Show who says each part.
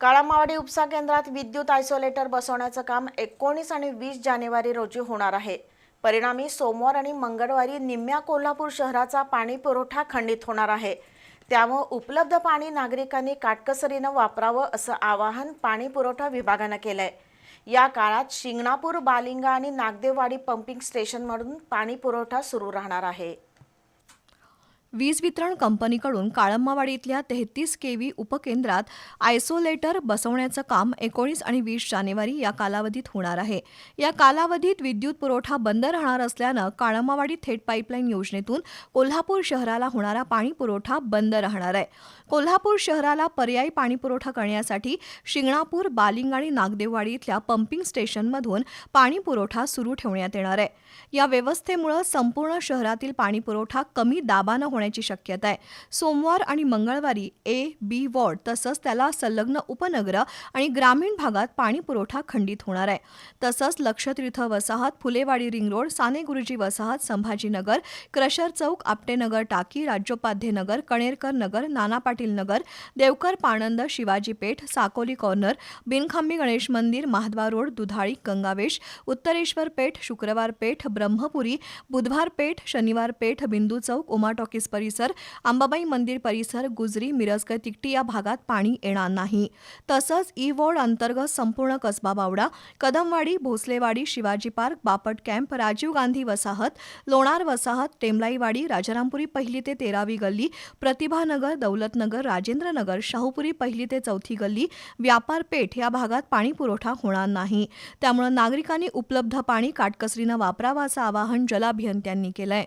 Speaker 1: काळामावाडी उपसा केंद्रात विद्युत आयसोलेटर बसवण्याचं काम 19 आणि 20 जानेवारी रोजी होणार आहे। परिणामी सोमवार आणि मंगळवारी निम्म्या कोल्हापूर शहराचा पाणी पुरवठा खंडित होणार आहे। त्यामुळे उपलब्ध पाणी नागरिकांनी काटकसरीने वापरावं असं आवाहन पाणी पुरवठा विभागाने केलंय। या काळात शिंगणापूर, बालिंगा आणि नागदेववाडी पंपिंग स्टेशनमधून पाणी पुरवठा सुरू राहणार आहे।
Speaker 2: वीज वितरण कंपनीकडून काळंबावाडीतल्या 33 केव्ही उपकेंद्रात आयसोलेटर बसवण्याचं काम 19 आणि 20 जानेवारी या कालावधीत होणार आहे। या कालावधीत विद्युत पुरवठा बंद राहणार असल्यानं काळंबावाडी थेट पाईपलाईन योजनेतून कोल्हापूर शहराला होणारा पाणी पुरवठा बंद राहणार आहे। कोल्हापूर शहराला पर्यायी पाणी पुरवठा करण्यासाठी शिंगणापूर, बालिंगा आणि नागदेववाडी इथल्या पंपिंग स्टेशनमधून पाणी पुरवठा सुरू ठेवण्यात येणार आहे। या व्यवस्थेमुळे संपूर्ण शहरातील पाणी पुरवठा कमी दाबानं होण्याची शक्यता आहे। सोमवार आणि मंगळवारी ए, बी वॉर्ड तसंच त्याला संलग्न उपनगर आणि ग्रामीण भागात पाणी पुरवठा खंडित होणार आहे। तसंच लक्षतीर्थ वसाहत, फुलेवाडी रिंग रोड, साने गुरुजी वसाहत, संभाजीनगर, क्रशर चौक, आपटेनगर टाकी, राज्योपाध्ये नगर, कणेरकर नगर, नाना पाटील नगर, देवकर पाणंद, शिवाजी पेठ, साकोली कॉर्नर, बिनखांबी गणेश मंदिर, महाद्वार रोड, दुधाळी, गंगावेश, उत्तरेश्वर पेठ, शुक्रवार पेठ, ब्रह्मपुरी, बुधवार पेठ, शनिवार पेठ, बिंदू चौक, उमा टॉकीज परिसर, अंबाबाई मंदिर परिसर, गुजरी, मिरजकर तिकटी या भागात पाणी येणार नाही। तसंच ई वॉर्ड अंतर्गत संपूर्ण कसबा बावडा, कदमवाडी, भोसलेवाडी, शिवाजी पार्क, बापट कॅम्प, राजीव गांधी वसाहत, लोणार वसाहत, टेमलाईवाडी, राजारामपुरी पहिली ते 13वी गल्ली, प्रतिभानगर, दौलतनगर, राजेंद्रनगर, शाहूपुरी पहिली ते 4थी गल्ली, व्यापार पेठ या भागात पाणी पुरवठा होणार नाही। त्यामुळे नागरिकांनी उपलब्ध पाणी काटकसरीनं वापरावं असं आवाहन जलाभियंत्यांनी केलंय।